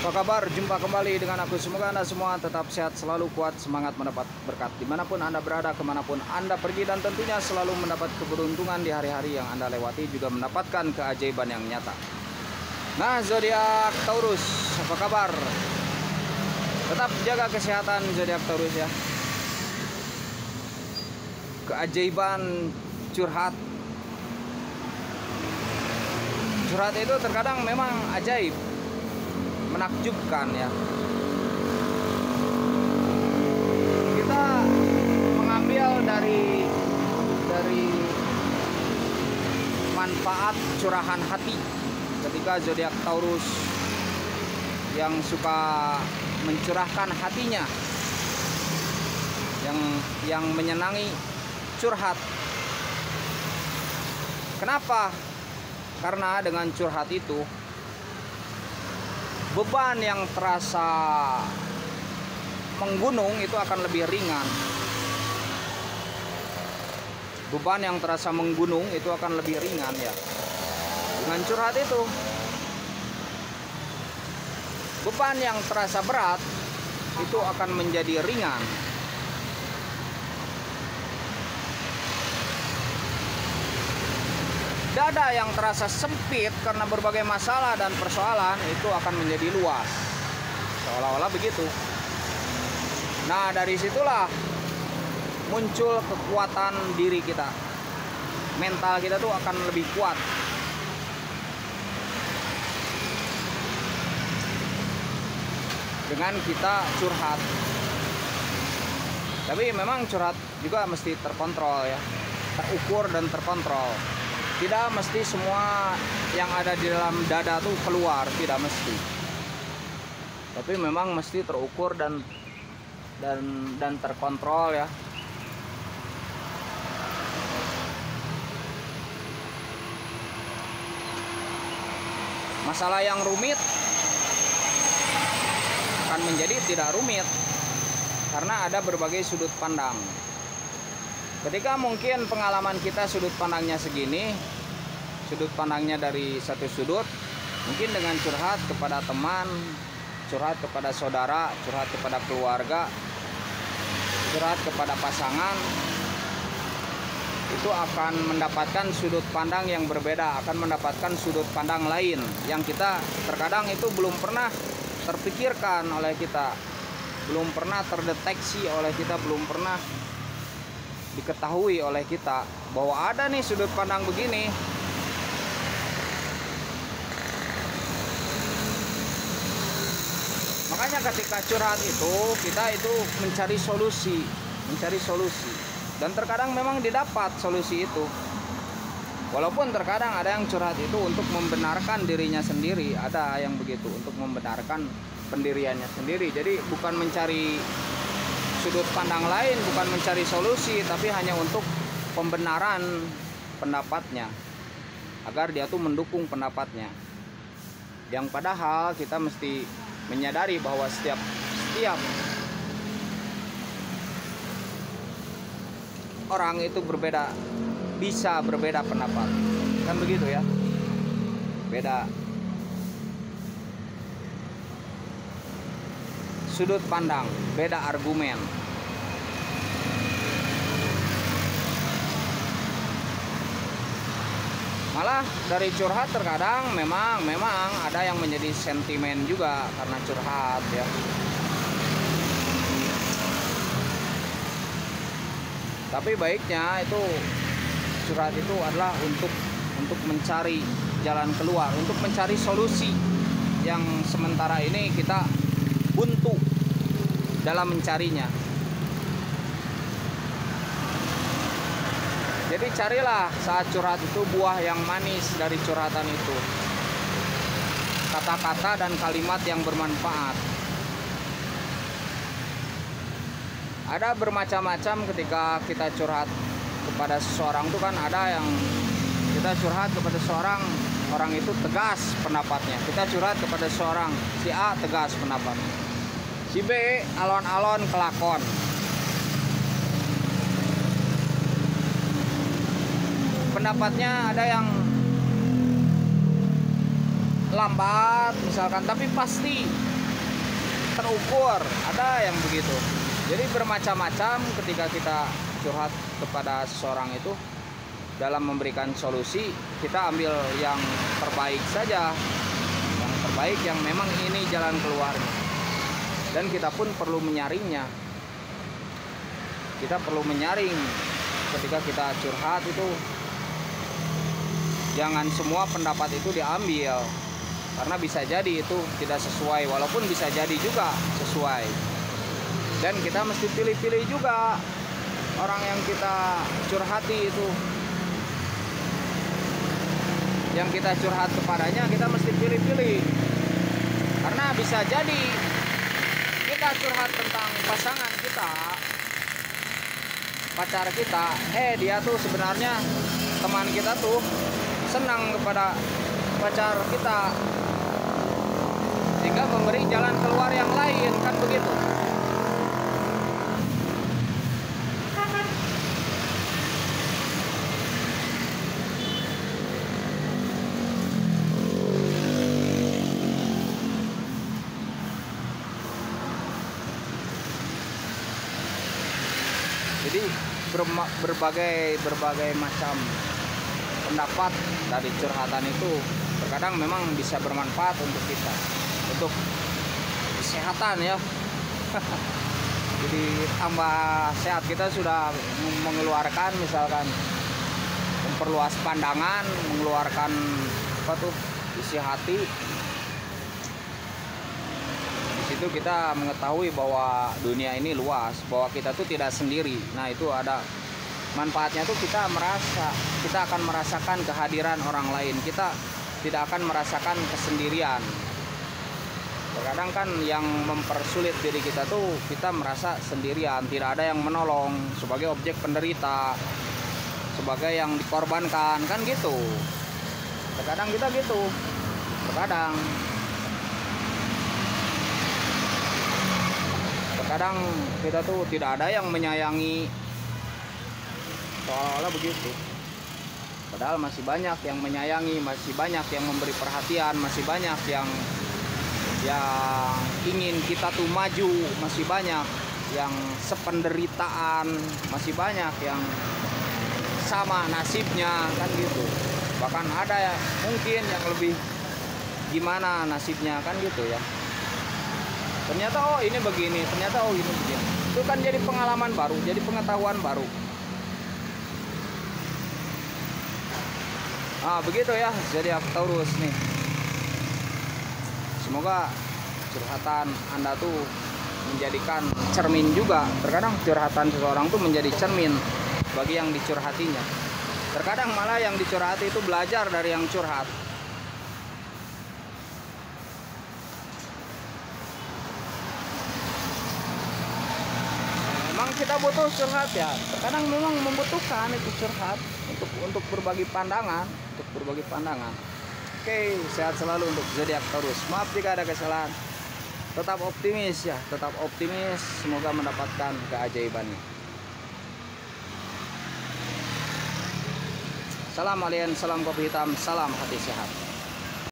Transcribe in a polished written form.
Apa kabar? Jumpa kembali dengan aku. Semoga Anda semua tetap sehat, selalu kuat, semangat mendapat berkat dimanapun Anda berada, kemanapun Anda pergi, dan tentunya selalu mendapat keberuntungan di hari-hari yang Anda lewati, juga mendapatkan keajaiban yang nyata. Nah, zodiak Taurus, apa kabar? Tetap jaga kesehatan zodiak Taurus ya. Keajaiban curhat. Curhat itu terkadang memang ajaib, menakjubkan ya. Kita mengambil dari manfaat curahan hati ketika zodiak Taurus yang suka mencurahkan hatinya, yang menyenangi curhat. Kenapa? Karena dengan curhat itu beban yang terasa menggunung itu akan lebih ringan. Beban yang terasa menggunung itu akan lebih ringan ya. Dengan curhat itu, beban yang terasa berat itu akan menjadi ringan. Dada yang terasa sempit karena berbagai masalah dan persoalan itu akan menjadi luas. Seolah-olah begitu. Nah, dari situlah muncul kekuatan diri kita. Mental kita tuh akan lebih kuat. Dengan kita curhat. Tapi memang curhat juga mesti terkontrol ya. Terukur dan terkontrol. Tidak mesti semua yang ada di dalam dada tuh keluar, tidak mesti. Tapi memang mesti terukur dan terkontrol ya. Masalah yang rumit akan menjadi tidak rumit karena ada berbagai sudut pandang. Ketika mungkin pengalaman kita sudut pandangnya segini, sudut pandangnya dari satu sudut, mungkin dengan curhat kepada teman, curhat kepada saudara, curhat kepada keluarga, curhat kepada pasangan, itu akan mendapatkan sudut pandang yang berbeda, akan mendapatkan sudut pandang lain yang kita terkadang itu belum pernah terpikirkan oleh kita, belum pernah terdeteksi oleh kita, belum pernah diketahui oleh kita bahwa ada nih sudut pandang begini. Makanya ketika curhat itu kita itu mencari solusi, dan terkadang memang didapat solusi itu. Walaupun terkadang ada yang curhat itu untuk membenarkan dirinya sendiri, ada yang begitu untuk membenarkan pendiriannya sendiri. Jadi bukan mencari sudut pandang lain, bukan mencari solusi, tapi hanya untuk pembenaran pendapatnya, agar dia tuh mendukung pendapatnya. Yang padahal kita mesti menyadari bahwa setiap orang itu berbeda, bisa berbeda pendapat, kan begitu ya, beda sudut pandang, beda argumen. Malah dari curhat terkadang memang ada yang menjadi sentimen juga karena curhat ya. Tapi baiknya itu curhat itu adalah untuk mencari jalan keluar, untuk mencari solusi yang sementara ini kita buntu dalam mencarinya. Jadi carilah saat curhat itu buah yang manis dari curhatan itu, kata-kata dan kalimat yang bermanfaat. Ada bermacam-macam ketika kita curhat kepada seseorang tuh kan, ada yang kita curhat kepada seseorang, orang itu tegas pendapatnya. Kita curhat kepada seseorang, si A tegas pendapatnya, si B alon-alon kelakon. Pendapatnya ada yang lambat misalkan, tapi pasti terukur, ada yang begitu. Jadi bermacam-macam ketika kita curhat kepada seseorang itu. Dalam memberikan solusi, kita ambil yang terbaik saja, yang terbaik, yang memang ini jalan keluarnya. Dan kita pun perlu menyaringnya. Kita perlu menyaring ketika kita curhat itu. Jangan semua pendapat itu diambil, karena bisa jadi itu tidak sesuai, walaupun bisa jadi juga sesuai. Dan kita mesti pilih-pilih juga orang yang kita curhati itu. Yang kita curhat kepadanya, kita mesti pilih-pilih. Karena bisa jadi kita curhat tentang pasangan kita, pacar kita, dia tuh sebenarnya teman kita tuh senang kepada pacar kita, sehingga memberi jalan keluar yang lain, kan begitu. Jadi berbagai macam pendapat dari curhatan itu terkadang memang bisa bermanfaat untuk kita, untuk kesehatan ya. Jadi tambah sehat, kita sudah mengeluarkan, misalkan memperluas pandangan, mengeluarkan isi hati. Itu kita mengetahui bahwa dunia ini luas, bahwa kita tuh tidak sendiri. Nah, itu ada manfaatnya tuh, kita akan merasakan kehadiran orang lain. Kita tidak akan merasakan kesendirian. Terkadang kan yang mempersulit diri kita tuh, kita merasa sendirian, tidak ada yang menolong, sebagai objek penderita, sebagai yang dikorbankan, kan gitu. Terkadang kita gitu. Terkadang kita tuh tidak ada yang menyayangi, seolah-olah begitu. Padahal masih banyak yang menyayangi, masih banyak yang memberi perhatian, masih banyak yang ingin kita tuh maju, masih banyak yang sependeritaan, masih banyak yang sama nasibnya, kan gitu. Bahkan ada ya mungkin yang lebih gimana nasibnya, kan gitu ya. Ternyata ini begini, ternyata ini begini. Itu kan jadi pengalaman baru, jadi pengetahuan baru. Begitu ya, jadi Taurus nih. Semoga curhatan Anda tuh menjadikan cermin juga. Terkadang curhatan seseorang tuh menjadi cermin bagi yang dicurhatinya. Terkadang malah yang dicurhati itu belajar dari yang curhat. Memang kita butuh curhat ya. Terkadang memang membutuhkan itu curhat untuk berbagi pandangan, Oke, sehat selalu untuk zodiak Taurus. Maaf jika ada kesalahan. Tetap optimis ya, tetap optimis. Semoga mendapatkan keajaibannya. Salam alien, salam kopi hitam, salam hati sehat.